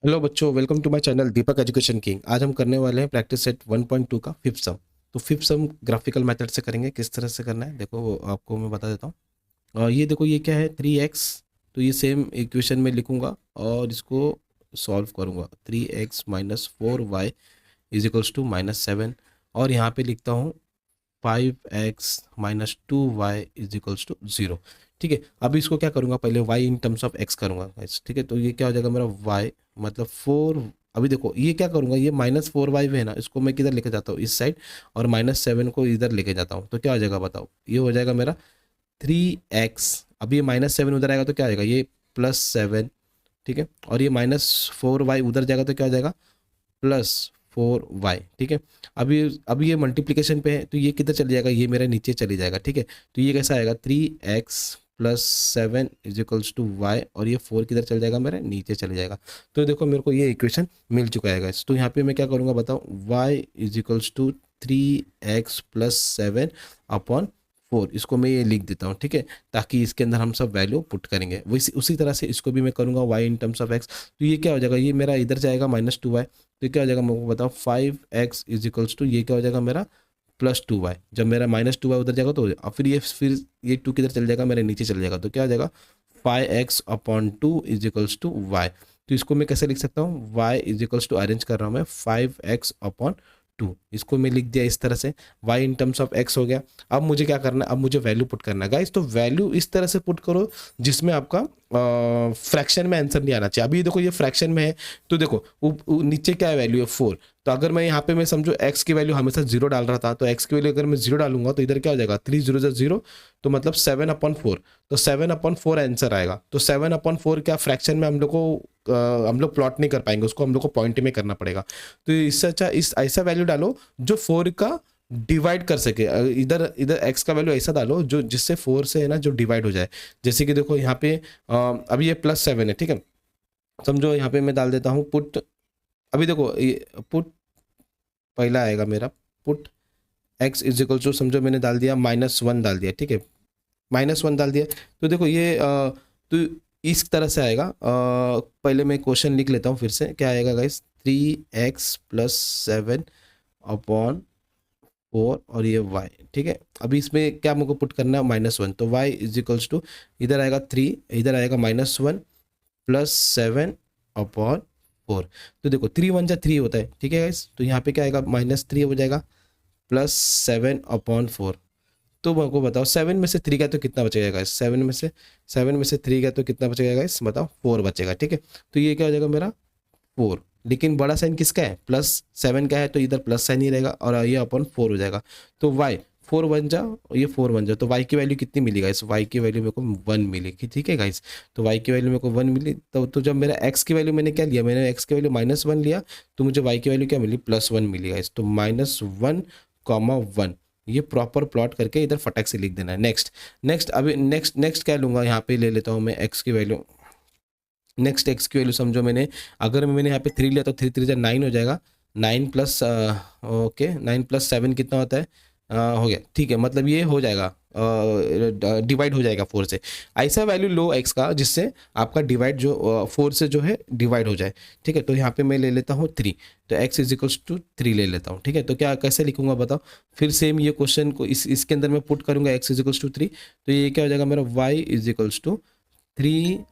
Hello बच्चों, welcome to my channel Deepak education king. आज हम करने वाले हैं प्रैक्टिस सेट 1.2 का फिफ्थ सम। तो फिफ्थ सम ग्राफिकल मेथड से करेंगे। किस तरह से करना है देखो, वो आपको मैं बता देता हूँ। और ये देखो, ये क्या है 3x। तो ये सेम इक्वेशन में लिखूंगा और इसको सॉल्व करूंगा। 3x minus 4y is equals to -7। और यहाँ पे लिखता हूँ 5x minus 2y is equals to 0। ठीक है, अभी इसको क्या करूँगा, पहले y in terms of x करूँगा। ठीक है, तो ये क्या हो जाएगा मेरा y मतलब 4। अभी देखो ये क्या करूँगा, ये -4y है ना, इसको मैं किधर लेके जाता हूँ, इस साइड। और -7 को इधर लेके जाता हूँ, तो क्या हो जाएगा बताओ। ये हो जाएगा मेरा 3x। अभी ये -7 उधर आएगा तो क्या हो जाएगा, ये +7। ठीक है, और ये -4y उधर जाएगा तो क्या हो जाएगा, +4y। ठीक है, अभी ये मल्टीप्लिकेशन पे है तो ये किधर चली जाएगा, ये मेरा नीचे चली जाएगा। ठीक है, तो ये कैसा आएगा 3x plus 7 is equals to y, और ये 4 किधर चल जाएगा, मेरे नीचे चले जाएगा। तो देखो मेरे को ये इक्वेशन मिल चुका है गाइस। तो यहाँ पे मैं क्या करूँगा बताओ, y is equals to 3x plus 7 upon 4। इसको मैं ये लिख देता हूँ। ठीक है, ताकि इसके अंदर हम सब वैल्यू पुट करेंगे। वैसे उसी तरह से इसको भी मैं करूँगा y in terms of x। तो ये क्या हो जाएगा, ये मेरा इधर जाएगा -2y। तो क्या हो जाएगा मेरे को बताओ, 5x इज इक्वल्स टू ये क्या हो जाएगा मेरा +2y। जब मेरा -2y उधर जाएगा तो और फिर ये 2 किधर चल जाएगा, मेरे नीचे चल जाएगा। तो क्या हो जाएगा 5x upon 2 is equals to y। तो इसको मैं कैसे लिख सकता हूँ, y is equals to arrange कर रहा हूँ मैं 5x अपॉन 2। इसको मैं लिख दिया इस तरह से, y in terms of x हो गया। अब मुझे क्या करना है, अब मुझे वैल्यू पुट करना है गाइस। तो वैल्यू इस तरह से पुट करो जिसमें आपका फ्रैक्शन में आंसर नहीं आना चाहिए। अभी देखो ये फ्रैक्शन में है, तो देखो नीचे क्या वैल्यू है 4। तो अगर मैं यहाँ पे मैं समझो x की वैल्यू हमेशा 0 डाल रहा था, तो x की वैल्यू अगर मैं 0 डालूंगा तो इधर क्या हो जाएगा 3 0 0, तो मतलब 7/4। तो 7/4 आंसर आएगा। तो 7/4 क्या फ्रैक्शन में हम लोग को हम लोग प्लॉट नहीं कर पाएंगे, उसको हम लोग को पॉइंट में करना पड़ेगा। तो इससे अच्छा इस ऐसा वैल्यू डालो जो 4 का डिवाइड कर सके। इधर इधर x का वैल्यू ऐसा डालो जो जिससे 4 से है ना जो डिवाइड हो जाए। जैसे कि देखो यहाँ पे अभी ये +7 है। ठीक है, समझो यहाँ पे मैं डाल देता हूँ पुट। अभी देखो ये पुट पहला आएगा मेरा, put x is equal to, समझो मैंने डाल दिया -1 डाल दिया। ठीक है, -1 डाल दिया। तो देखो ये तो इस तरह से आएगा। पहले मैं क्वेश्चन लिख लेता हूँ फिर से, क्या आएगा गाइस, 3x प्लस 7 अपॉन 4 और ये y। ठीक है, अभी इसमें क्या मुझको पुट करना है, -1। तो y इज इक्वल्स टू इधर आएगा 3, इधर आएगा -1 प्लस 7 अपॉन 4। तो देखो 3 1 जा 3 होता है। ठीक है गाइस, तो यहाँ पे क्या आएगा -3 हो जाएगा +7/4। तो मेरे को बताओ 7 में से 3 का तो कितना बचेगा गाइस, 7 में से 3 का तो कितना बचेगा गाइस बताओ, 4 बचेगा। ठीक है, तो ये क्या हो जाएगा मेरा 4। लेकिन बड़ा साइन किसका है, +7 का है, तो इधर प्लस साइन ही रहेगा और ये अपॉन 4 हो जाएगा। तो y 4 बन जाओ, ये 4 बन जाओ। तो y की वैल्यू कितनी मिली गाइस, y की वैल्यू मेरे को 1 मिलेगी। ठीक है गाइस, तो y की वैल्यू मेरे को 1 मिली। तो जब मेरा x की वैल्यू मैंने क्या लिया, मैंने x की वैल्यू -1 लिया, तो मुझे y की वैल्यू क्या मिली, +1 मिली गाइस। तो -1, 1 ये प्रॉपर प्लॉट करके इधर फटक से लिख देना है। नेक्स्ट अभी नेक्स्ट क्या लूँगा, यहाँ पे ले लेता हूँ मैं x की वैल्यू। नेक्स्ट एक्स की वैल्यू समझो मैंने, अगर मैंने यहाँ पे 3 लिया तो 3 3 जा 9 हो जाएगा। 9 प्लस ओके 9 प्लस 7 कितना होता है, हो गया। ठीक है, मतलब ये हो जाएगा, डिवाइड हो जाएगा 4 से। ऐसा वैल्यू लो एक्स का जिससे आपका डिवाइड जो 4 से जो है डिवाइड हो जाए। ठीक है, तो यहाँ पे मैं ले लेता हूँ 3। तो x इज इक्वल्स टू 3 ले लेता हूँ। ठीक है, तो क्या कैसे लिखूंगा बताओ, फिर सेम ये क्वेश्चन को इसके अंदर मैं पुट करूंगा x इज इक्वल्स टू 3। तो ये क्या हो जाएगा मेरा y is equals to 3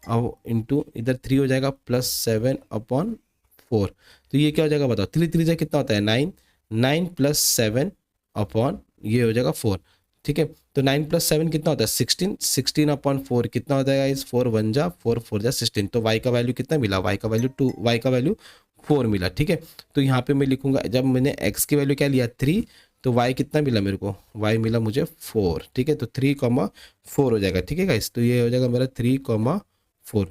into इधर 3 हो जाएगा +7/4। तो ये क्या हो जाएगा बताओ, 3 3 जा कितना होता है 9, 9 प्लस 7 अपॉन ये हो जाएगा 4। ठीक है, तो 9 प्लस 7 कितना होता है 16, 16/4 कितना होता है इस 4 1 जा 4 4 जा 16। तो y का वैल्यू कितना मिला, y का वैल्यू 2, y का वैल्यू 4 मिला। ठीक है, तो यहाँ पे मैं लिखूंगा, जब मैंने x की वैल्यू क्या लिया 3, तो y कितना मिला मेरे को, y मिला मुझे 4। ठीक है, तो 3,4 हो जाएगा। ठीक है गाइस, तो ये हो जाएगा मेरा 3,4।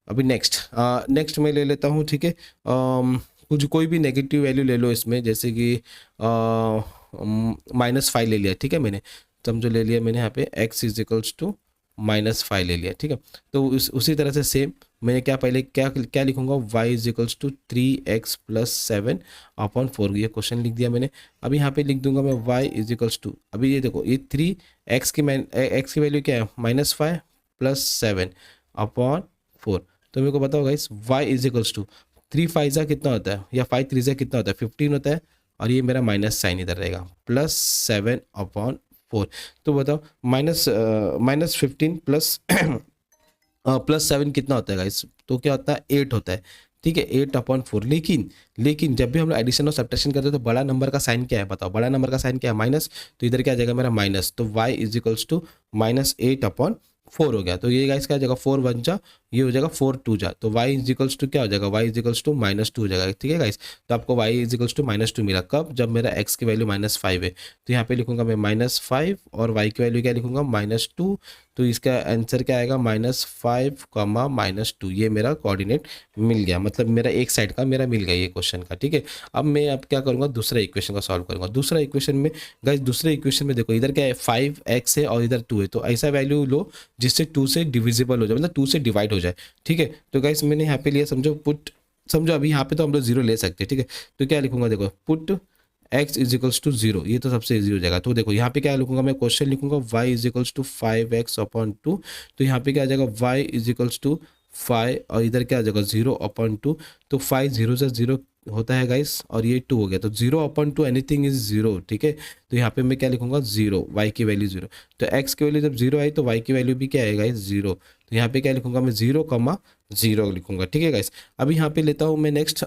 अभी नेक्स्ट मैं ले लेता हूँ। ठीक है, कुछ कोई भी नेगेटिव वैल्यू ले लो इसमें, जैसे कि -5 ले लिया। ठीक है, मैंने समझो ले लिया मैंने यहाँ पे x इज इक्वल्स टू -5 ले लिया। ठीक है, तो उसी तरह से सेम मैं क्या पहले क्या क्या लिखूंगा, y is equals to 3x प्लस 7/4। ये क्वेश्चन लिख दिया मैंने। अभी यहाँ पे लिख दूंगा मैं y इज इक्वल्स टू, अभी ये देखो ये 3x की वैल्यू क्या है -5 प्लस 7/4। तो मेरे को बताओ guys y is equals to 3 five कितना होता है, या 5 3 कितना होता है, 15 होता है, और ये मेरा माइनस साइन इधर रहेगा, +7/4। तो बताओ -15 +7 कितना होता है गाइस, तो क्या होता है 8 होता है, ठीक है, 8/4। लेकिन जब भी हम लोग एडिशन और सब्ट्रैक्शन करते हैं तो बड़ा नंबर का साइन क्या है बताओ, बड़ा नंबर का साइन क्या है, माइनस, तो इधर क्या आ जाएगा मेरा माइनस, तो y इज इक्वल्स टू -8/4 हो गया। तो ये गाइस क्या हो जाएगा, 4 1 जा, ये हो जाएगा 4 2 जा, तो y इज इक्वल्स टू क्या हो जाएगा, y इज इक्वल्स टू -2 हो जाएगा, ठीक है गाइस। तो आपको y इज इक्वल्स टू -2 मिला, कब, जब मेरा x की वैल्यू -5 है, तो यहाँ पे लिखूंगा मैं -5 और y की वैल्यू क्या लिखूंगा -2, तो इसका आंसर क्या आएगा -5, -2। ये मेरा कोऑर्डिनेट मिल गया, मतलब मेरा एक साइड का मेरा मिल गया ये क्वेश्चन का, ठीक है। अब क्या करूँगा, दूसरा इक्वेशन का सॉल्व करूँगा। दूसरा इक्वेशन में गाइस, दूसरे इक्वेशन में देखो इधर क्या है, 5x है और इधर 2 है, तो ऐसा वैल्यू लो जिससे 2 से डिविजिबल हो जाए, मतलब 2 से डिवाइड हो जाए, ठीक है। तो गाइस मैंने यहाँ पे लिया, समझो अभी यहाँ पे तो हम लोग 0 ले सकते हैं, ठीक है। तो क्या लिखूंगा, देखो put x is equals to 0, ये तो सबसे ईजी हो जाएगा। तो देखो यहाँ पे क्या लिखूंगा मैं, क्वेश्चन लिखूंगा y is equals to 5x/2, तो यहाँ पे क्या आ जाएगा y इज इक्वल्स टू 5 और इधर क्या आ जाएगा 0/2, तो 5 0 से 0 होता है गाइस, और ये 2 हो गया, तो 0/2 एनीथिंग इज 0, ठीक है। तो यहाँ पे मैं क्या लिखूंगा 0, y की वैल्यू 0, तो x की वैल्यू जब 0 आई तो y की वैल्यू भी क्या है गाइस 0, तो यहाँ पे क्या लिखूंगा मैं 0,0 लिखूंगा, ठीक है गाइस। अभी यहाँ पे लेता हूँ मैं नेक्स्ट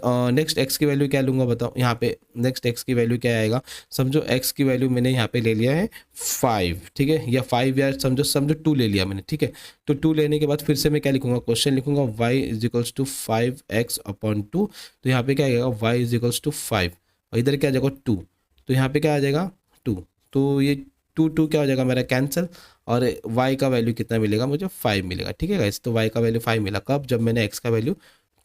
x की वैल्यू क्या लूँगा बताओ, यहाँ पे नेक्स्ट x की वैल्यू क्या आएगा, समझो x की वैल्यू मैंने यहाँ पे ले लिया है 5, ठीक है, या 5 या समझो 2 ले लिया मैंने, ठीक है। तो 2 लेने के बाद फिर से मैं क्या लिखूंगा, क्वेश्चन लिखूंगा y is equals to 5x/2, तो यहाँ पे क्या आएगा y इज इक्वल्स टू 5 और इधर क्या आ जाएगा 2, तो यहाँ पे क्या आ जाएगा 2, तो ये 2 2 क्या हो जाएगा मेरा कैंसिल, और y का वैल्यू कितना मिलेगा मुझे 5 मिलेगा, ठीक है गाइस। तो y का वैल्यू 5 मिला, कब, जब मैंने x का वैल्यू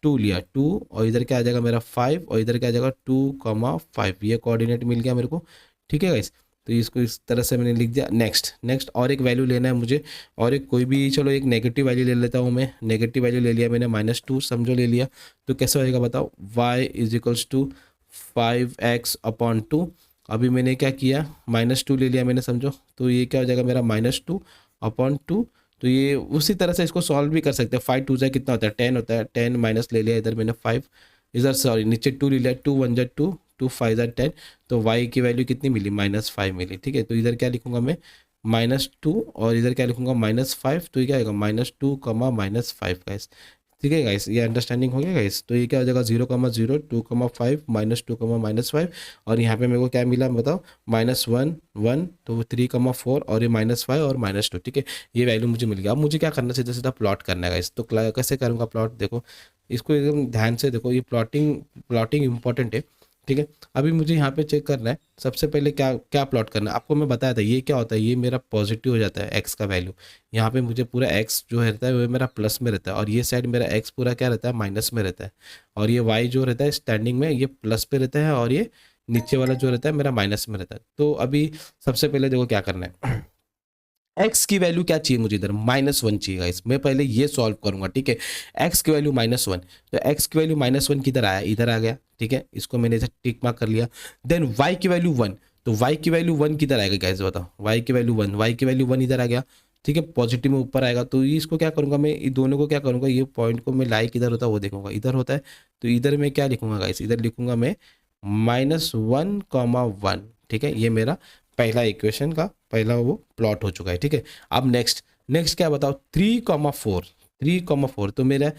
2 लिया, 2 और इधर क्या आ जाएगा मेरा 5 और इधर क्या आ जाएगा 2,5, ये कोऑर्डिनेट मिल गया मेरे को, ठीक है गाइस। तो इसको इस तरह से मैंने लिख दिया। नेक्स्ट और एक वैल्यू लेना है मुझे, और एक कोई भी, चलो एक नेगेटिव वैल्यू ले लेता हूँ मैं, नेगेटिव वैल्यू ले लिया मैंने -2 समझो ले लिया, तो कैसे होएगा बताओ, y is equals to 5x/2, अभी मैंने क्या किया -2 ले लिया मैंने समझो, तो ये क्या हो जाएगा मेरा -2/2, तो ये उसी तरह से इसको सॉल्व भी कर सकते हैं, 5 2 जा कितना होता है 10 होता है, 10 माइनस ले लिया इधर मैंने 5, इधर सॉरी नीचे 2 ले लिया, 2 1 जा 2, 2 5 जा 10, तो y की वैल्यू कितनी मिली -5 मिली, ठीक है। तो इधर क्या लिखूंगा मैं -2 और इधर क्या लिखूंगा -5, तो ये क्या आएगा -2, -5 गाइस, ठीक है गाइस, ये अंडरस्टैंडिंग हो गया गाइस। तो ये क्या हो जाएगा 0,0 2,5 -2, -5 और यहाँ पे मेरे को क्या मिला बताओ -1 1, तो 3,4 और ये -5 और -2, ठीक है, ये वैल्यू मुझे मिल गया। अब मुझे क्या करना, सीधा सीधा प्लॉट करना है गाइस। तो कैसे करूँगा प्लॉट, देखो इसको एकदम ध्यान से देखो, ये प्लॉटिंग इंपॉर्टेंट है, ठीक है। अभी मुझे यहाँ पे चेक करना है, सबसे पहले क्या क्या प्लॉट करना है, आपको मैं बताया था ये क्या होता है, ये मेरा पॉजिटिव हो जाता है एक्स का वैल्यू, यहाँ पे मुझे पूरा एक्स जो रहता है वो मेरा प्लस में रहता है, और ये साइड मेरा एक्स पूरा क्या रहता है माइनस में रहता है, और ये वाई जो रहता है स्टैंडिंग में ये प्लस पे रहता है, और ये नीचे वाला जो रहता है मेरा माइनस में रहता है। तो अभी सबसे पहले देखो क्या करना है, एक्स की वैल्यू क्या चाहिए मुझे, इधर -1 चाहिए गाइस, मैं पहले ये सॉल्व करूंगा, ठीक है। एक्स की वैल्यू -1, तो एक्स की वैल्यू -1 किधर आया, इधर आ गया, ठीक है, इसको मैंने इधर टिक मार्क कर लिया। देन वाई की वैल्यू 1, तो वाई की वैल्यू 1 किधर आएगा गाइस बताओ, वाई की वैल्यू 1, वाई की वैल्यू 1 इधर आ गया, ठीक है, पॉजिटिव में ऊपर आएगा। तो इसको क्या करूंगा मैं, ये दोनों को क्या करूंगा, ये पॉइंट को मैं लाई किधर होता है वो देखूंगा, इधर होता है, तो इधर मैं क्या लिखूंगा गाइस, इधर लिखूंगा मैं -1,1, ठीक है, ये मेरा पहला इक्वेशन का पहला वो प्लॉट हो चुका है, ठीक है। अब नेक्स्ट क्या बताओ, 3,4, तो मेरा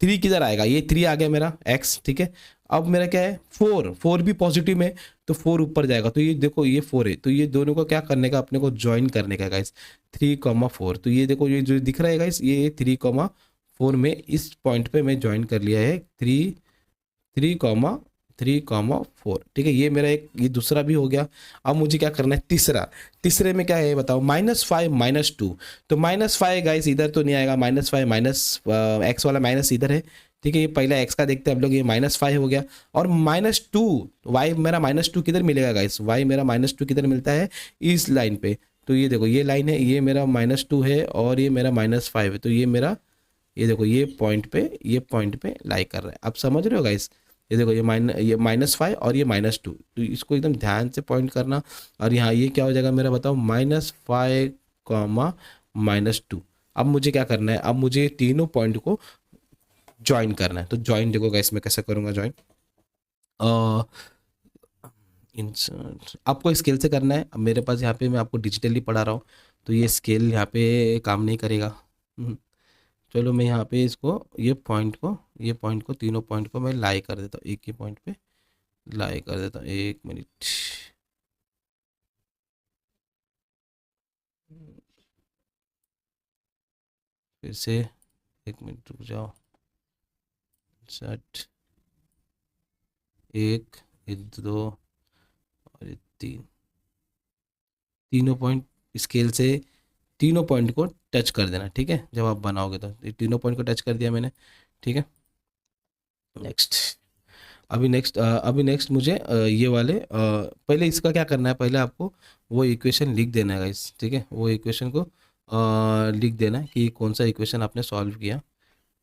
3 किधर आएगा, ये 3 आ गया मेरा x, ठीक है। अब मेरा क्या है 4 भी पॉजिटिव में, तो 4 ऊपर जाएगा, तो ये देखो ये 4 है, तो ये दोनों को क्या करने का, अपने को ज्वाइन करने का गाइस, 3,4, तो ये देखो ये जो दिख रहा है गाइस, ये 3,4 में इस पॉइंट पे मैं ज्वाइन कर लिया है 3,4, ठीक है, ये मेरा एक ये दूसरा भी हो गया। अब मुझे क्या करना है, तीसरे में क्या है बताओ, -5 -2, तो -5 गाइस इधर तो नहीं आएगा, -5 एक्स वाला माइनस इधर है, ठीक है, ये पहला एक्स का देखते हैं हम लोग, ये -5 हो गया, और -2 वाई मेरा -2 किधर मिलेगा गाइस, वाई मेरा -2 किधर मिलता है, इस लाइन पे, तो ये देखो ये लाइन है, ये मेरा -2 है और ये मेरा -5 है, तो ये मेरा ये देखो ये पॉइंट पे लाई कर रहा है, आप समझ रहे हो गाइस। ये देखो ये -5 और ये -2, तो इसको एकदम ध्यान से पॉइंट करना, और यहाँ ये क्या हो जाएगा मेरा बताओ -5, -2। अब मुझे क्या करना है, अब मुझे तीनों पॉइंट को ज्वाइन करना है। तो ज्वाइन देखो गाइस मैं कैसे करूँगा ज्वाइन। इंसर्ट आपको स्केल से करना है। अब मेरे पास यहाँ पे मैं आपको डिजिटली पढ़ा रहा हूँ, तो ये स्केल यहाँ पे काम नहीं करेगा। चलो मैं यहाँ पे इसको ये पॉइंट को तीनों पॉइंट को मैं लाई कर देता हूँ, एक ही पॉइंट पे लाई कर देता हूँ। 1 मिनट, फिर से 1 मिनट रुक जाओ। सेट, एक, ये दो और ये तीन, तीनों पॉइंट स्केल से तीनों पॉइंट को टच कर देना, ठीक है। जब आप बनाओगे तो ये तीनों पॉइंट को टच कर दिया मैंने, ठीक है। नेक्स्ट, अभी नेक्स्ट मुझे ये वाले पहले इसका क्या करना है, पहले आपको वो इक्वेशन लिख देना है गाइस, ठीक है। वो इक्वेशन को लिख देना है कि कौन सा इक्वेशन आपने सॉल्व किया।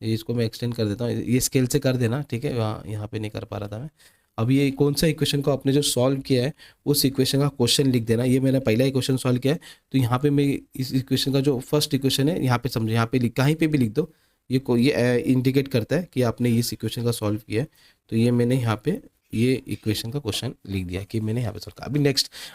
ये इसको मैं एक्सटेंड कर देता हूँ, ये स्केल से कर देना, ठीक है। यहाँ पे नहीं कर पा रहा था मैं। अब ये कौन सा इक्वेशन को आपने जो सॉल्व किया है उस इक्वेशन का क्वेश्चन लिख देना। ये मैंने पहला इक्वेशन सॉल्व किया है, तो यहाँ पे मैं इस इक्वेशन का जो फर्स्ट इक्वेशन है यहाँ पे समझो, यहाँ पे कहीं पे भी लिख दो, ये इंडिकेट करता है कि आपने इस इक्वेशन का सॉल्व किया है। तो ये मैंने यहाँ पे ये इक्वेशन का क्वेश्चन लिख दिया कि मैंने यहाँ पे सॉल्व किया।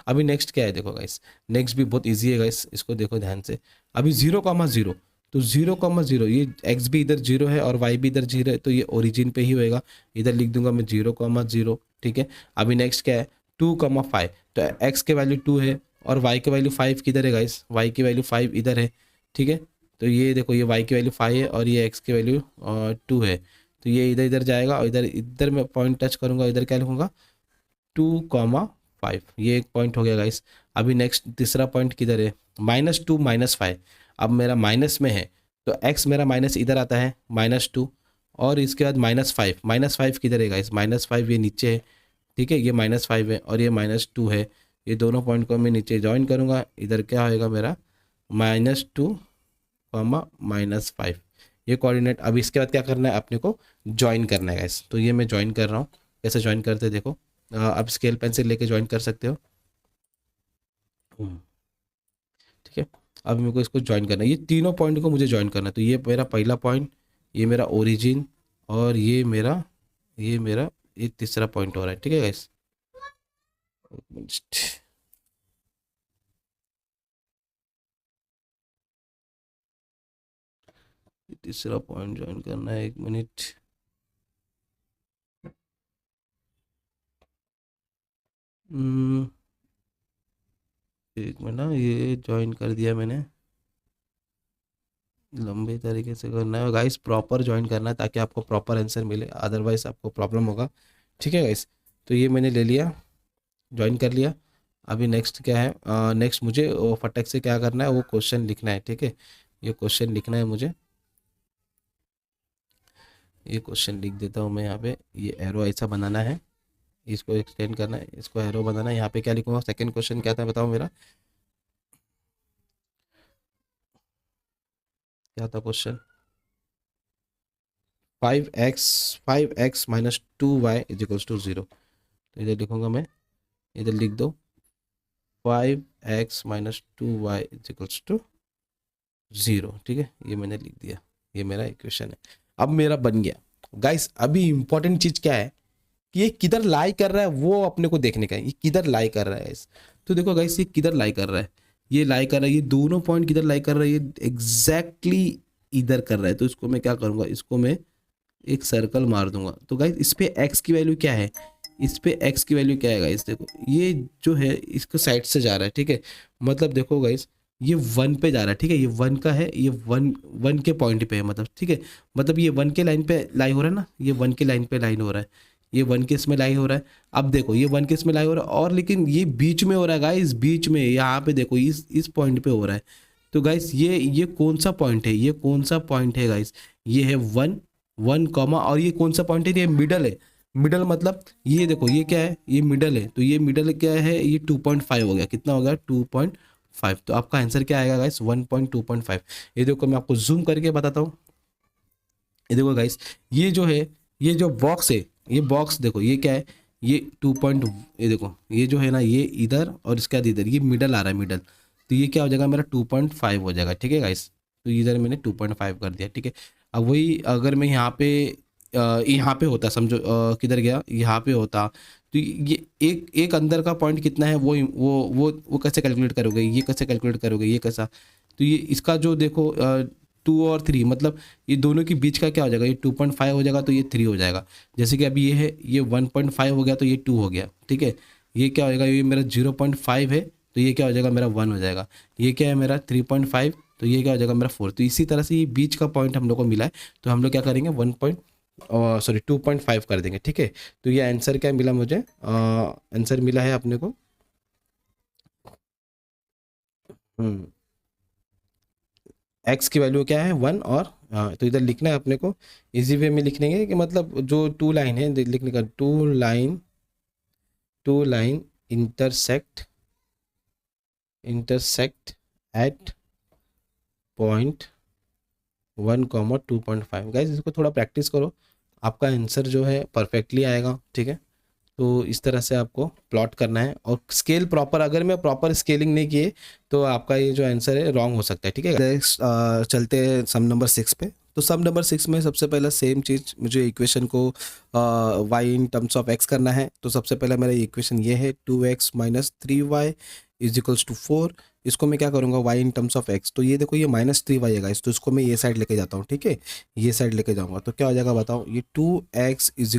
अभी नेक्स्ट क्या है देखो गाइस, नेक्स्ट भी बहुत ईजी है गाइस, इसको देखो ध्यान से। अभी 0,0, तो 0,0 ये एक्स भी इधर 0 है और वाई भी इधर 0 है, तो ये ओरिजिन पे ही होएगा। इधर लिख दूंगा मैं 0,0, ठीक है। अभी नेक्स्ट क्या है, 2,5, तो एक्स के वैल्यू 2 है और वाई के वैल्यू 5 किधर है गाइस, वाई की वैल्यू 5 इधर है, ठीक है। तो ये देखो ये वाई की वैल्यू 5 है और ये एक्स की वैल्यू 2 है, तो ये इधर इधर जाएगा और इधर इधर मैं पॉइंट टच करूँगा, इधर क्या लिखूँगा 2,5, ये एक पॉइंट हो गया गाइस। अभी नेक्स्ट तीसरा पॉइंट किधर है, -2 -5। अब मेरा माइनस में है तो x मेरा माइनस इधर आता है -2, और इसके बाद -5 किधर है गाइस, -5 ये नीचे है, ठीक है। ये -5 है और ये -2 है, ये दोनों पॉइंट को मैं नीचे ज्वाइन करूँगा। इधर क्या होएगा मेरा -2, -5, ये कोऑर्डिनेट। अब इसके बाद क्या करना है अपने को, ज्वाइन करना है गाइस। तो ये मैं ज्वाइन कर रहा हूँ, कैसे ज्वाइन करते हैं देखो। आप स्केल पेंसिल लेके ज्वाइन कर सकते हो, ठीक है। अब मेरे को इसको ज्वाइन करना है, ये तीनों पॉइंट को मुझे ज्वाइन करना है। तो ये मेरा पहला पॉइंट, ये मेरा ओरिजिन, और ये मेरा ये तीसरा पॉइंट हो रहा है, ठीक है गाइस। तीसरा पॉइंट ज्वाइन करना है, 1 मिनट। एक मिनट ना, ये ज्वाइन कर दिया मैंने। लंबे तरीके से करना है गाइस, प्रॉपर ज्वाइन करना है ताकि आपको प्रॉपर आंसर मिले, अदरवाइज आपको प्रॉब्लम होगा, ठीक है गाइस। तो ये मैंने ले लिया, ज्वाइन कर लिया। अभी नेक्स्ट क्या है, नेक्स्ट मुझे वो फटक से क्या करना है, वो क्वेश्चन लिखना है, ठीक है। ये क्वेश्चन लिखना है मुझे, ये क्वेश्चन लिख देता हूँ मैं यहाँ पे। ये एरो ऐसा बनाना है, इसको एक्सटेंड करना है, इसको एरो बनाना है। यहाँ पे क्या लिखूँगा, सेकंड क्वेश्चन क्या था बताओ मेरा, क्या था क्वेश्चन, 5x -2y = 0। तो इधर लिखूँगा मैं, इधर लिख दो 5x -2y = 0, ठीक है। ये मैंने लिख दिया, ये मेरा इक्वेशन है। अब मेरा बन गया गाइस। अभी इंपॉर्टेंट चीज़ क्या है कि ये किधर लाई कर रहा है वो अपने को देखने का है, ये किधर लाई कर रहा है गाइस। तो देखो गाइस ये किधर लाई कर रहा है, ये लाई कर रहा है, ये दोनों पॉइंट किधर लाई कर रहा है, ये एग्जैक्टली इधर कर रहा है। तो इसको मैं क्या करूँगा, इसको मैं एक सर्कल मार दूंगा। तो गाइस इस पे x की वैल्यू क्या है, इस पे x की वैल्यू क्या है गाइस, देखो ये जो है इसको साइड से जा रहा है, ठीक है। मतलब देखो गाइस ये 1 पे जा रहा है, ठीक है। ये 1 का है, ये 1 के पॉइंट पे है, मतलब ठीक है। मतलब ये 1 के लाइन पे लाई हो रहा है ना, ये 1 के लाइन पे लाइन हो रहा है, ये 1 के इसमें लाई हो रहा है। अब देखो ये 1 के इसमें लाई हो रहा है, और लेकिन ये बीच में हो रहा है गाइस, बीच में यहाँ पे देखो इस पॉइंट पे हो रहा है। तो गाइस ये कौन सा पॉइंट है, ये कौन सा पॉइंट है गाइस, ये है 1 कॉमा, और ये कौन सा पॉइंट है, ये मिडल है। मिडल मतलब ये देखो ये क्या है, ये मिडल है। तो ये मिडल क्या है, ये 2.5 हो गया, कितना हो गया 2.5। तो आपका आंसर क्या आएगा गाइस 1.2.5। ये देखो मैं आपको जूम करके बताता हूँ, ये देखो गाइस ये जो है, ये जो बॉक्स है, ये बॉक्स देखो ये क्या है, ये 2 पॉइंट, ये देखो ये जो है ना ये इधर और इसके बाद इधर, ये मिडल आ रहा है मिडल। तो ये क्या हो जाएगा मेरा 2.5 हो जाएगा, ठीक है गाइस। तो इधर मैंने 2.5 कर दिया, ठीक है। अब वही अगर मैं यहाँ पे होता, समझो किधर गया, यहाँ पे होता, तो ये एक एक अंदर का पॉइंट कितना है, वो कैसे कैलकुलेट करोगे, ये कैसे कैलकुलेट करोगे, ये कैसा। तो ये इसका जो देखो 2 और 3, मतलब ये दोनों के बीच का क्या हो जाएगा, ये 2.5 हो जाएगा तो ये 3 हो जाएगा। जैसे कि अभी ये है, ये 1.5 हो गया तो ये 2 हो गया, ठीक है। ये क्या हो जाएगा, ये मेरा 0.5 है तो ये क्या हो जाएगा, मेरा 1 हो जाएगा। ये क्या है मेरा 3.5, तो ये क्या हो जाएगा मेरा 4। तो इसी तरह से ये बीच का पॉइंट हम लोग को मिला है, तो हम लोग क्या करेंगे 2.5 कर देंगे, ठीक है। तो ये आंसर क्या मिला मुझे, आंसर मिला है अपने को, एक्स की वैल्यू क्या है 1, और तो इधर लिखना है अपने को इजी वे में लिखने कि मतलब जो टू लाइन है लिखने का, two line intersect at point 1, 2.5। Guys इसको थोड़ा प्रैक्टिस करो, आपका आंसर जो है परफेक्टली आएगा, ठीक है। तो इस तरह से आपको प्लॉट करना है, और स्केल प्रॉपर, अगर मैं प्रॉपर स्केलिंग नहीं किए तो आपका ये जो आंसर है रॉन्ग हो सकता है, ठीक है। नेक्स्ट चलते हैं सम नंबर 6 पे। तो सम नंबर 6 में सबसे पहला सेम चीज़, मुझे इक्वेशन को y in terms of x करना है। तो सबसे पहला मेरा इक्वेशन ये है 2x - 3y इज 4। इसको मैं क्या करूँगा, y in terms of x। तो ये देखो ये -3y है गाइस, तो इसको मैं ये साइड लेके जाता हूँ, ठीक है। ये साइड लेके जाऊँगा तो क्या हो जाएगा बताओ, ये 2x इज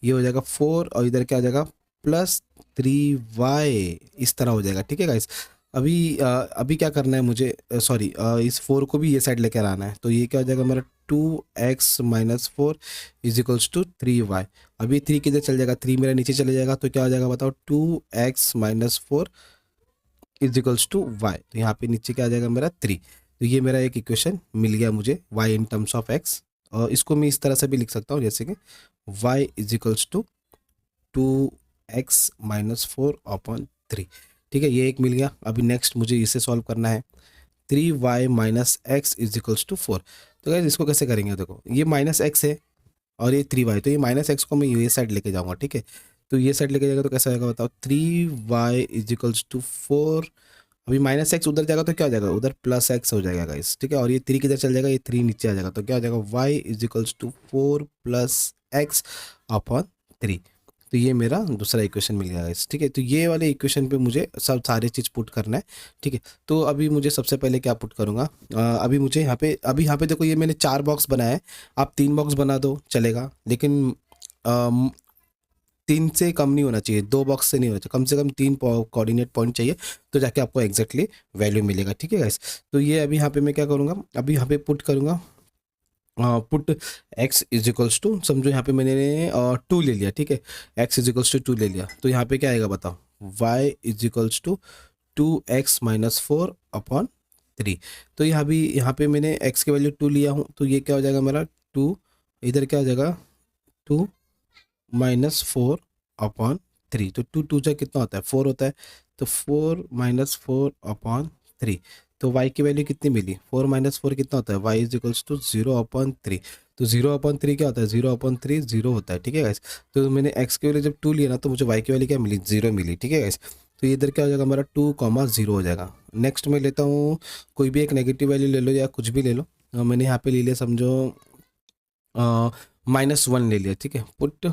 ये हो जाएगा 4, और इधर क्या हो जाएगा +3y, इस तरह हो जाएगा, ठीक है गाइस। अभी क्या करना है मुझे, सॉरी, इस 4 को भी ये साइड लेकर आना है। तो ये क्या हो जाएगा मेरा 2x - 4 इज 3y। अभी 3 किधर चल जाएगा, 3 मेरा नीचे चले जाएगा, तो क्या हो जाएगा बताओ 2x - 4 y। तो यहाँ पे नीचे क्या आ जाएगा मेरा 3। तो ये मेरा एक इक्वेशन मिल गया मुझे y in terms of x। और इसको मैं इस तरह से भी लिख सकता हूँ, जैसे कि y इज 2x - 4/3, ठीक है। ये एक मिल गया। अभी नेक्स्ट मुझे इसे सॉल्व करना है, 3y - x इज 4। तो गाइस इसको कैसे करेंगे, देखो ये -x है और ये 3y, तो ये -x को मैं ये साइड लेके जाऊँगा, ठीक है। तो ये साइड लेके जाएगा तो कैसा आएगा बताओ, 3y इज 4। अभी -x उधर जाएगा तो क्या हो जाएगा, उधर +x हो जाएगा गाइस, ठीक है। और ये 3 किधर चल जाएगा, ये 3 नीचे आ जाएगा, तो क्या हो जाएगा y इज 4 + x/3। तो ये मेरा दूसरा इक्वेशन मिल गया गाइस, ठीक है। तो ये वाले इक्वेशन पे मुझे सब सारे चीज़ पुट करना है, ठीक है। तो अभी मुझे सबसे पहले क्या पुट करूँगा, अभी मुझे यहाँ पे देखो ये मैंने 4 बॉक्स बनाया है। आप 3 बॉक्स बना दो चलेगा, लेकिन 3 से कम नहीं होना चाहिए, 2 बॉक्स से नहीं होना चाहिए, कम से कम 3 कोऑर्डिनेट पॉइंट चाहिए, तो जाके आपको एग्जैक्टली वैल्यू मिलेगा, ठीक है गाइस। तो ये अभी यहाँ पे मैं क्या करूँगा, अभी यहाँ पे पुट करूँगा, पुट x इज समझो यहाँ पे मैंने 2 ले लिया, ठीक है। x इज 2 ले लिया, तो यहाँ पे क्या आएगा बताओ, y इज 2x - 4/3। तो यहाँ पे मैंने x की वैल्यू 2 लिया हूँ, तो ये क्या हो जाएगा मेरा 2, इधर क्या हो जाएगा 2 - 4/3। तो 2 जा कितना होता है 4 होता है, तो 4 - 4/3। तो y की वैल्यू कितनी मिली, 4 - 4 कितना होता है, y इज 0/3। तो 0/3 क्या होता है, 0/3 0 होता है, ठीक है गाइस। तो मैंने x की वैल्यू जब 2 लिया ना, तो मुझे y की वैल्यू क्या मिली, 0 मिली, ठीक है गाइस। तो इधर क्या हो जाएगा मेरा 2, 0 हो जाएगा। नेक्स्ट मैं लेता हूँ, कोई भी एक नेगेटिव वैल्यू ले लो या कुछ भी ले लो। मैंने यहाँ पे ले लिया समझो -1 ले लिया, ठीक है। पुट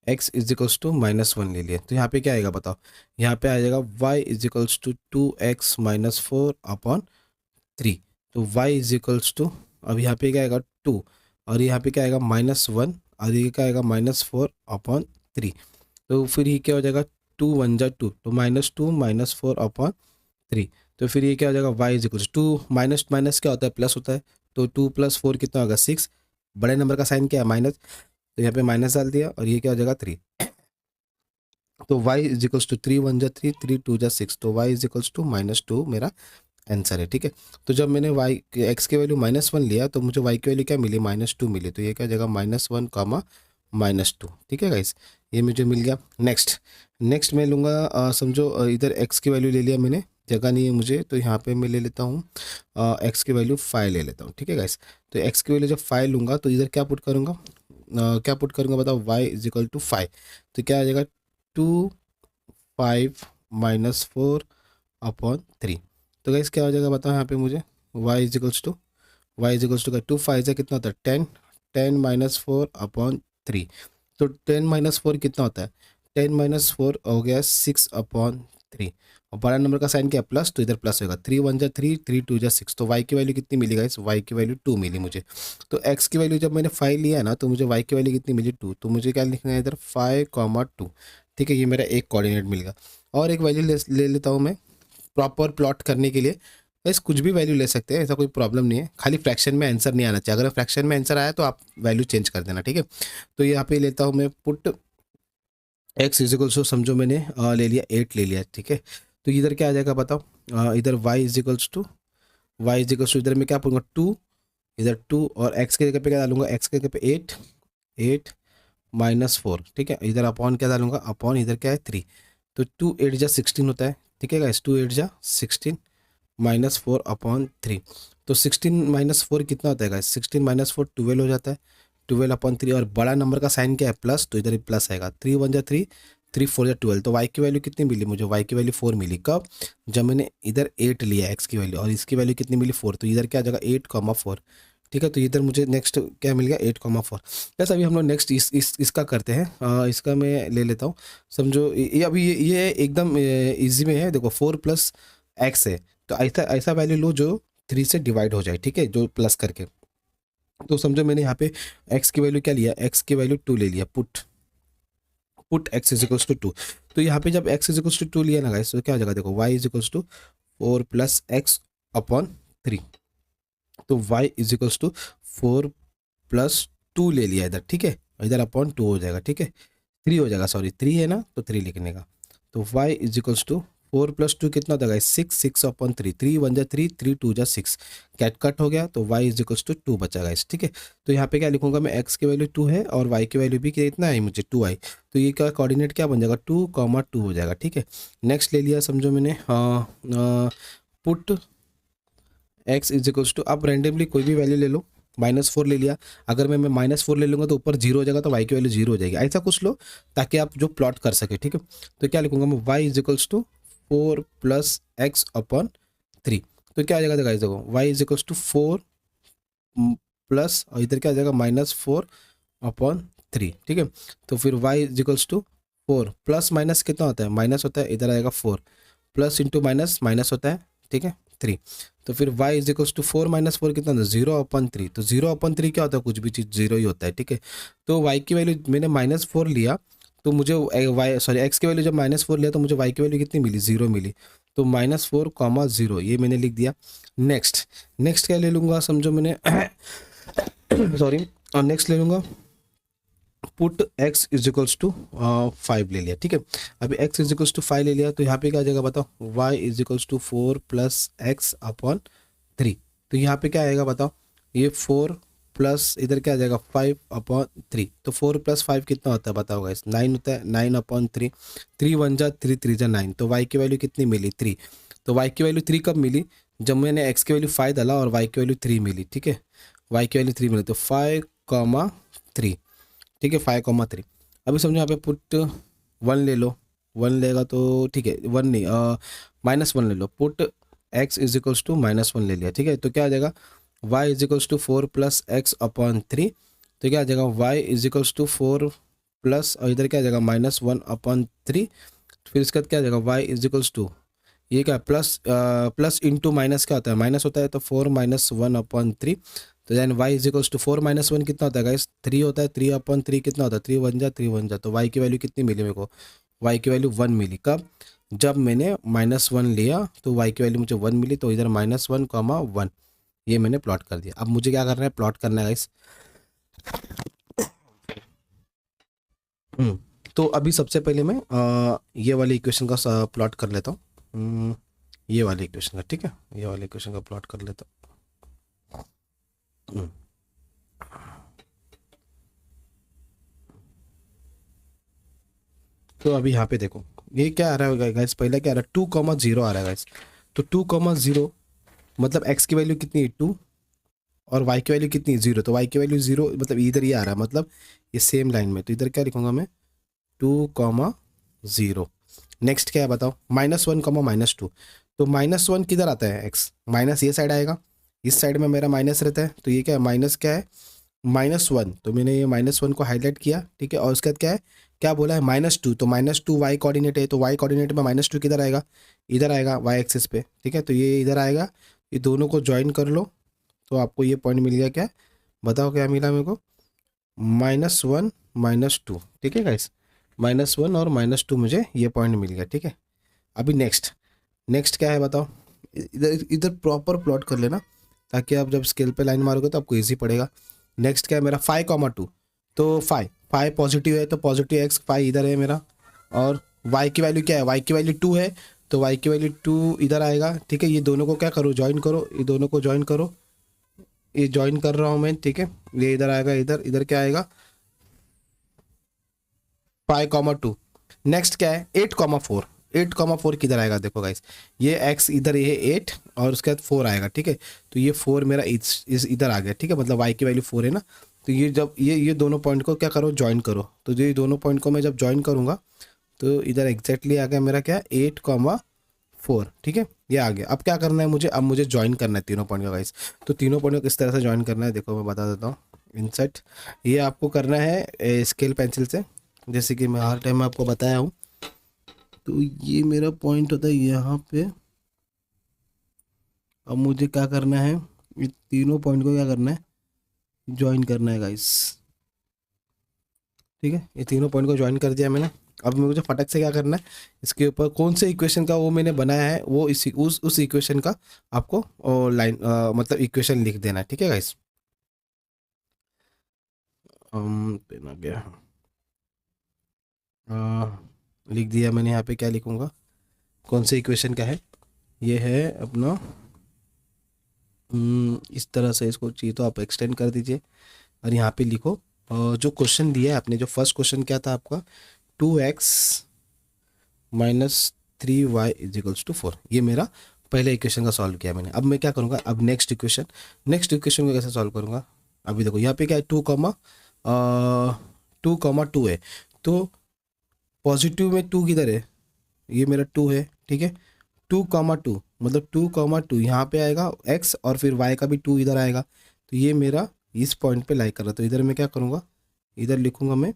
x इज -1 ले लिया, तो यहाँ पे क्या आएगा बताओ, यहाँ पे आ जाएगा y इज 2x - 4/3। तो y इज अब यहाँ पे क्या आएगा 2, और यहाँ पे क्या आएगा -1, और ये क्या आएगा -4/3। तो फिर ये क्या हो जाएगा 2 1 जा 2, तो -2 - 4/3। तो फिर ये क्या हो जाएगा y इज 2, माइनस माइनस क्या होता है, प्लस होता है। तो 2 + 4 कितना होगा 6, बड़े नंबर का साइन क्या है माइनस, तो यहाँ पे माइनस डाल दिया, और ये क्या हो जाएगा 3। तो y इज 3 1 जा 3, 3 2 जा 6, तो y इज -2 मेरा आंसर है, ठीक है। तो जब मैंने x की वैल्यू -1 लिया, तो मुझे y की वैल्यू क्या मिली, -2 मिली। तो ये क्या जगह -1, -2, ठीक है गाइस, ये मुझे मिल गया। नेक्स्ट मैं लूँगा, समझो इधर x की वैल्यू ले लिया मैंने, जगह नहीं है मुझे, तो यहाँ पे मैं ले लेता हूँ x की वैल्यू 5 ले लेता हूँ, ठीक है गाइस। तो x की वैल्यू जब 5 लूँगा, तो इधर क्या पुट करूँगा, क्या पुट करूँगा बताओ, y इज 5। तो क्या आ जाएगा 2 5 - 4/3। तो गाइस क्या हो जाएगा बताओ यहाँ पे मुझे, y is y is equals to 2 5 से कितना होता है 10, 10-4/3। तो 10-4 कितना होता है, 10-4 हो गया 6/3। और बड़ा नंबर का साइन क्या है प्लस, तो इधर प्लस होगा, 3 1 जा 3, 3 2 जा 6। तो वाई की वैल्यू कितनी मिली गाइस, वाई की वैल्यू 2 मिली मुझे। तो एक्स की वैल्यू जब मैंने 5 लिया है ना, तो मुझे वाई की वैल्यू कितनी मिली 2। तो मुझे क्या लिखना है इधर 5,2। ठीक है, ये मेरा एक कोऑर्डिनेट मिल गया। और एक वैल्यू ले लेता हूँ मैं प्रॉपर प्लॉट करने के लिए। बस कुछ भी वैल्यू ले सकते हैं, ऐसा कोई प्रॉब्लम नहीं है, खाली फ्रैक्शन में आंसर नहीं आना चाहिए। अगर फ्रैक्शन में आंसर आया तो आप वैल्यू चेंज कर देना, ठीक है। तो यहाँ पे लेता हूँ मैं पुट एक्स इजिकल्स टू, समझो मैंने ले लिया 8 ले लिया, ठीक है। तो इधर क्या आ जाएगा बताओ, इधर वाई इजिकल्स टू, इधर मैं क्या पूछूंगा 2, इधर 2, और एक्स के जगह पे क्या डालूंगा, एक्स के जगह पे 8, 8-4, ठीक है। इधर अपॉन क्या डालूंगा, अपॉन इधर क्या है 3। तो 2 8 जा 16 होता है, ठीक है गाइस, 2 8 जा 16 -4/3। तो 16-4 कितना होता है गाइस, 16-4 12 हो जाता है, 12/3। और बड़ा नंबर का साइन क्या है प्लस, तो इधर ही प्लस आएगा, 3 1 जा 3, 3 4 जा 12। तो वाई की वैल्यू कितनी मिली मुझे, वाई की वैल्यू 4 मिली। कब, जब मैंने इधर 8 लिया एक्स की वैल्यू, और इसकी वैल्यू कितनी मिली 4। तो इधर क्या आ जाएगा 8,4, ठीक है। तो इधर मुझे नेक्स्ट क्या मिल गया 8,4। बस अभी हम लोग नेक्स्ट इसका करते हैं। इसका मैं ले लेता हूँ। समझो ये अभी ये एकदम इजी में है, देखो 4+x है, तो ऐसा ऐसा वैल्यू लो जो 3 से डिवाइड हो जाए, ठीक है, जो प्लस करके। तो समझो मैंने यहाँ पे x की वैल्यू क्या लिया, x की वैल्यू 2 ले लिया, put put x is equals to 2। तो यहाँ पे जब x इज इक्वल्स टू 2 लिया ना गाइस, तो क्या हो जाएगा देखो, y is equals to 4+x/3। तो y इज इक्वल्स टू 4+2 ले लिया इधर, ठीक है, इधर अपॉन 2 हो जाएगा, ठीक है, 3 हो जाएगा, सॉरी 3 है ना, तो 3 लिखने का। तो y इज इक्वल्स टू 4+2 कितना होता है 6, 6/3, 3 1 जा 3, 3 2 जा 6। कैट कट हो गया, तो y इज इक्वल्स टू 2 बचा गाइस, ठीक है। तो यहाँ पे क्या लिखूंगा मैं, x की वैल्यू 2 है और y की वैल्यू भी कितना है मुझे 2 आई। तो ये का कोऑर्डिनेट क्या बन जाएगा 2,2 हो जाएगा, ठीक है। नेक्स्ट ले लिया समझो मैंने, put x is equals to, आप रैंडमली कोई भी वैल्यू ले लो, -4 ले लिया। अगर मैं -4 ले लूँगा तो ऊपर 0 हो जाएगा, तो y की वैल्यू 0 हो जाएगी, ऐसा कुछ लो ताकि आप जो प्लॉट कर सके, ठीक है। तो क्या लिखूंगा मैं, y is equals to 4+x/3। तो क्या आ जाएगा गाइस देखो, y is equals to 4 plus, और इधर क्या आ जाएगा -4/3, ठीक है। तो फिर y is equals to 4 plus minus कितना होता है, माइनस होता है, इधर आएगा 4, प्लस इंटू माइनस माइनस होता है, ठीक है, 3। तो फिर y इज इक्वल्स टू 4 - 4 कितना होता है 0/3। तो 0/3 क्या होता है, कुछ भी चीज़ 0 ही होता है, ठीक है। तो y की वैल्यू मैंने -4 लिया, तो मुझे x की वैल्यू जब -4 लिया तो मुझे y की वैल्यू कितनी मिली 0 मिली। तो -4,0 ये मैंने लिख दिया। नेक्स्ट नेक्स्ट क्या ले लूँगा, समझो मैंने सॉरी, और नेक्स्ट ले लूँगा put x is equals to 5 ले लिया, ठीक है। अभी x इज इक्वल्स टू 5 ले लिया, तो यहाँ पे क्या आ जाएगा बताओ, y is equals to 4+x/3। तो यहाँ पे क्या आएगा बताओ, ये 4 प्लस इधर क्या आ जाएगा 5/3। तो 4 + 5 कितना होता है बताओ गाइस, 9 होता है, 9/3। 3 1 जा 3, 3 जा 9। तो y की वैल्यू कितनी मिली 3। तो y की वैल्यू 3 कब मिली, जब मैंने x की वैल्यू 5 डाला और y की वैल्यू 3 मिली, ठीक है, y की वैल्यू 3 मिली। तो 5,3, ठीक है, 5,3। अभी समझो यहाँ पे पुट 1 ले लो, 1 लेगा तो ठीक है, 1 नहीं, -1 ले लो। Put x is equals to -1 ले लिया, ठीक है। तो क्या आ जाएगा, y is equals to 4+x/3। तो क्या आ जाएगा, y is equals to 4 plus, और इधर क्या आ जाएगा -1/3। फिर इसके बाद क्या आ जाएगा, y इज इक्वल्स टू, ये क्या प्लस प्लस इंटू माइनस क्या होता है, माइनस होता है, तो 4 - 1/3। तो then y is equals to 4 - 1 कितना होता है गाइस 3 होता है, 3/3 कितना होता है 3 1 जा 3 1 जा। तो y की वैल्यू कितनी मिली मेरे को, y की वैल्यू 1 मिली। कब, जब मैंने -1 लिया तो y की वैल्यू मुझे 1 मिली। तो इधर -1,1 ये मैंने प्लॉट कर दिया। अब मुझे क्या करना है, प्लॉट करना है गाइस। तो अभी सबसे पहले मैं ये वाले इक्वेशन का प्लॉट कर लेता हूँ, ये वाले इक्वेशन का, ठीक है, ये वाले इक्वेशन का प्लॉट कर लेता हूँ। तो अभी यहाँ पे देखो, ये क्या आ रहा है गाइस, पहले क्या आ रहा है 2,0 आ रहा है गाइस। तो 2,0 मतलब x की वैल्यू कितनी है 2, और y की वैल्यू कितनी है 0। तो y की वैल्यू 0 मतलब इधर ही आ रहा है, मतलब ये सेम लाइन में। तो इधर क्या लिखूंगा मैं 2,0। नेक्स्ट क्या है बताओ, -1, -2। तो -1 किधर आता है x, माइनस ये साइड आएगा, इस साइड में मेरा माइनस रहता है, तो ये क्या है, माइनस क्या है, -1। तो मैंने ये -1 को हाईलाइट किया, ठीक है। और उसके बाद क्या है, क्या बोला है, -2। तो -2 वाई कोऑर्डिनेट है, तो वाई कोऑर्डिनेट में -2 किधर आएगा, इधर आएगा वाई एक्सिस पे, ठीक है। तो ये इधर आएगा, ये दोनों को ज्वाइन कर लो, तो आपको ये पॉइंट मिल गया। क्या बताओ, क्या मिला मेरे को, -1 -2, ठीक है गाइस। -1 और -2 मुझे ये पॉइंट मिल गया, ठीक है। अभी नेक्स्ट, नेक्स्ट क्या है बताओ। इधर इधर प्रॉपर प्लॉट कर लेना, ताकि आप जब स्केल पे लाइन मारोगे तो आपको इजी पड़ेगा। नेक्स्ट क्या है मेरा, 5,2। तो 5 पॉजिटिव है, तो पॉजिटिव एक्स 5 इधर है मेरा। और y की वैल्यू क्या है, y की वैल्यू 2 है, तो y की वैल्यू 2 इधर आएगा, ठीक है। ये दोनों को क्या करो, ज्वाइन करो, ये दोनों को ज्वाइन करो, ये ज्वाइन कर रहा हूँ मैं, ठीक है। ये इधर आएगा, इधर इधर क्या आएगा, 5,2। नेक्स्ट क्या है, 8,4। 8,4 किधर आएगा, देखो गाइस, ये x इधर, ये 8 और उसके बाद 4 आएगा, ठीक है। तो ये 4 मेरा इस इधर आ गया, ठीक है, मतलब y की वैल्यू 4 है ना। तो ये जब ये दोनों पॉइंट को क्या करो, ज्वाइन करो। तो ये दोनों पॉइंट को मैं जब ज्वाइन करूंगा, तो इधर एग्जैक्टली आ गया मेरा क्या, 8,4, ठीक है। ये आ गया। अब क्या करना है मुझे, अब मुझे ज्वाइन करना है तीनों पॉइंट का गाइस। तो तीनों पॉइंट को किस तरह से ज्वाइन करना है, देखो मैं बता देता हूँ। इंसर्ट, ये आपको करना है स्केल पेंसिल से, जैसे कि मैं हर टाइम आपको बताया हूँ। तो ये मेरा पॉइंट होता है यहाँ पे। अब मुझे क्या करना है, ये तीनों पॉइंट को क्या करना है, ज्वाइन करना है गाइस, ठीक है। ये तीनों पॉइंट को ज्वाइन कर दिया मैंने। अब मुझे फटक से क्या करना है, इसके ऊपर कौन से इक्वेशन का वो मैंने बनाया है, वो इसी उस इक्वेशन का आपको लाइन मतलब इक्वेशन लिख देना है, ठीक है गाइस। पेन आ गया, लिख दिया मैंने। यहाँ पे क्या लिखूंगा, कौन से इक्वेशन का है, ये है अपना, इस तरह से इसको चाहिए तो आप एक्सटेंड कर दीजिए और यहाँ पे लिखो। जो क्वेश्चन दिया है आपने, जो फर्स्ट क्वेश्चन क्या था आपका, 2x -3y = 4। ये मेरा पहले इक्वेशन का सॉल्व किया मैंने। अब मैं क्या करूँगा, अब नेक्स्ट इक्वेशन, नेक्स्ट इक्वेशन को कैसे सॉल्व करूँगा। अभी देखो यहाँ पे क्या है, 2,2 है, तो पॉजिटिव में 2 किधर है, ये मेरा 2 है, ठीक है। 2,2 मतलब 2,2 यहाँ पे आएगा x, और फिर y का भी 2 इधर आएगा। तो ये मेरा इस पॉइंट पे लाइक कर रहा है, तो इधर मैं क्या करूँगा, इधर लिखूंगा मैं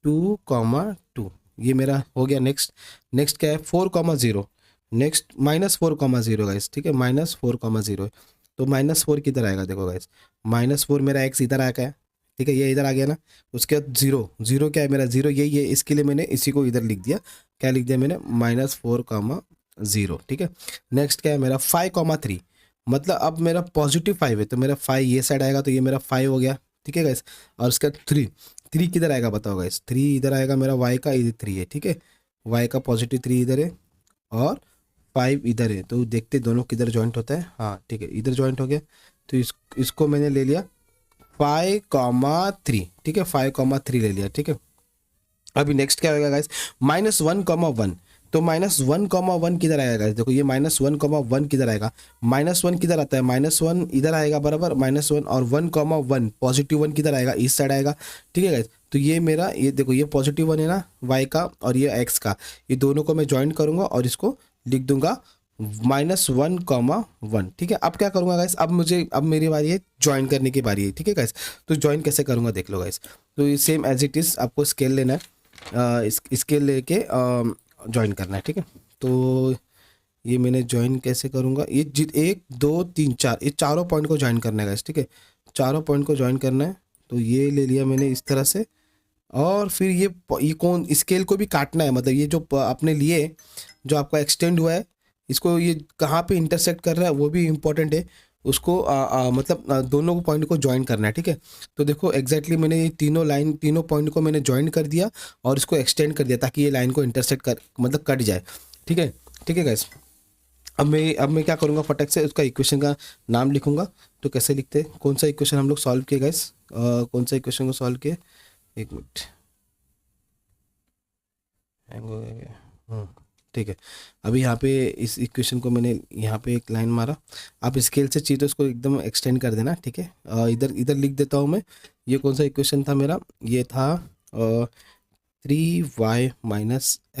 2,2, ये मेरा हो गया। नेक्स्ट, नेक्स्ट क्या है, 4,0, नेक्स्ट -4,0 गाइस, ठीक है, -4,0 है। तो -4 किधर आएगा, देखो गाइस, -4 मेरा x इधर आ गया, ठीक है, ये इधर आ गया ना। उसके बाद 0, 0 क्या है मेरा, 0 यही है, इसके लिए मैंने इसी को इधर लिख दिया। क्या लिख दिया मैंने, -4,0, ठीक है। नेक्स्ट क्या है मेरा, 5,3, मतलब अब मेरा पॉजिटिव 5 है, तो मेरा 5 ये साइड आएगा, तो ये मेरा 5 हो गया, ठीक है गाइस। और उसके बाद 3, 3 किधर आएगा बताओ गाइस, 3 इधर आएगा मेरा, y का इधर 3 है, ठीक है, y का पॉजिटिव 3 इधर है और 5 इधर है। तो देखते दोनों किधर जॉइंट होता है, हाँ ठीक है, इधर जॉइंट हो गया। तो इसको मैंने ले लिया 5,3, ठीक है, 5,3 ले लिया, ठीक है। अभी नेक्स्ट क्या होगा गाइस, -1,1। तो -1,1 किधर आएगा गाइस, देखो ये -1,1 किधर आएगा, -1 किधर आता है, -1 इधर आएगा बराबर, -1 और 1,1 पॉजिटिव 1 किधर आएगा, इस साइड आएगा, ठीक है गाइस। तो ये मेरा, ये देखो ये पॉजिटिव 1 है ना y का, और ये x का, ये दोनों को मैं ज्वाइन करूंगा और इसको लिख दूंगा -1,1, ठीक है। अब क्या करूंगा गाइस, अब मेरी बारी है ज्वाइन करने की बारी है, ठीक है गाइस। तो ज्वाइन कैसे करूंगा देख लो गाइस। तो ये सेम एज इट इज़ आपको स्केल लेना है, इसके लेके ज्वाइन करना है, ठीक है। तो ये मैंने ज्वाइन कैसे करूँगा, ये 1 2 3 4, ये चारों पॉइंट को ज्वाइन करना है गाइस, ठीक है, चारों पॉइंट को ज्वाइन करना है। तो ये ले लिया मैंने इस तरह से, और फिर ये कौन स्केल को भी काटना है, मतलब ये जो अपने लिए जो आपका एक्सटेंड हुआ है, इसको ये कहाँ पे इंटरसेक्ट कर रहा है वो भी इम्पोर्टेंट है। उसको मतलब दोनों पॉइंट को ज्वाइन करना है, ठीक है। तो देखो एग्जैक्टली मैंने ये तीनों पॉइंट को मैंने ज्वाइन कर दिया और इसको एक्सटेंड कर दिया, ताकि ये लाइन को इंटरसेक्ट कर मतलब कट जाए, ठीक है, ठीक है गाइस। अब मैं क्या करूँगा, फटक से उसका इक्वेशन का नाम लिखूंगा। तो कैसे लिखते हैं, कौन सा इक्वेशन हम लोग सॉल्व किए गाइस, कौन सा इक्वेशन को सॉल्व किए, एक मिनट, हैंग हो गया। ठीक है। अभी यहाँ पे इस इक्वेशन को मैंने यहाँ पे एक लाइन मारा। आप स्केल से चाहिए तो इसको एकदम एक्सटेंड कर देना, ठीक है। इधर इधर लिख देता हूँ मैं। ये कौन सा इक्वेशन था मेरा, ये था 3y -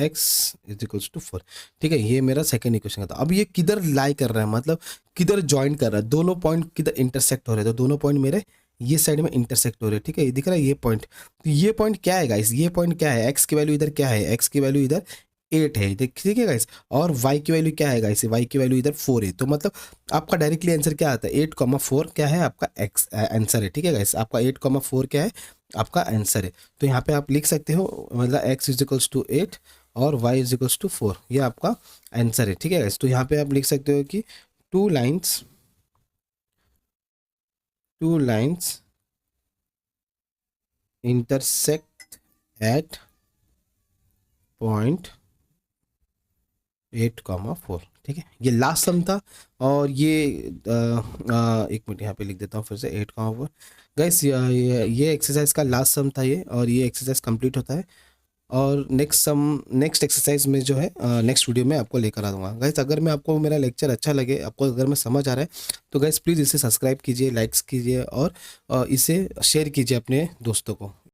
x = 4, ठीक है। ये मेरा सेकेंड इक्वेशन का था। अब ये किधर लाई कर रहा है, मतलब किधर ज्वाइन कर रहा है, दोनों पॉइंट किधर इंटरसेक्ट हो रहे हैं, तो दोनों पॉइंट मेरे ये साइड में इंटरसेक्ट हो रहे हैं, ठीक है, ये दिख रहा है ये पॉइंट। तो ये पॉइंट क्या है गाइस, ये पॉइंट क्या है, एक्स की वैल्यू इधर क्या है, एक्स की वैल्यू इधर 8 है, ठीक है गाइस, और वाई की वैल्यू क्या है गाइस, वाई की वैल्यू इधर 4 है। तो मतलब आपका डायरेक्टली आंसर क्या आता है, 8,4 क्या है आपका एक्स आंसर है, ठीक है गाइस, आपका 8,4 क्या है आपका आंसर है। तो यहाँ पे आप लिख सकते हो मतलब एक्स इज इक्वल्स टू 8 और वाई इज इक्वल्स टू 4, ये आपका आंसर है, ठीक है गाइस। तो यहाँ पे आप लिख सकते हो कि two lines intersect at point 8,4, ठीक है, ये लास्ट सम था। और ये एक मिनट यहाँ पे लिख देता हूँ फिर से 8,4 गाइस, ये एक्सरसाइज का लास्ट सम था ये, और ये एक्सरसाइज कंप्लीट होता है। और नेक्स्ट एक्सरसाइज में जो है नेक्स्ट वीडियो में आपको लेकर आ दूँगा गाइस। अगर मैं आपको मेरा लेक्चर अच्छा लगे, आपको अगर मैं समझ आ रहा है, तो गाइस प्लीज़ इसे सब्सक्राइब कीजिए, लाइक्स कीजिए और इसे शेयर कीजिए अपने दोस्तों को।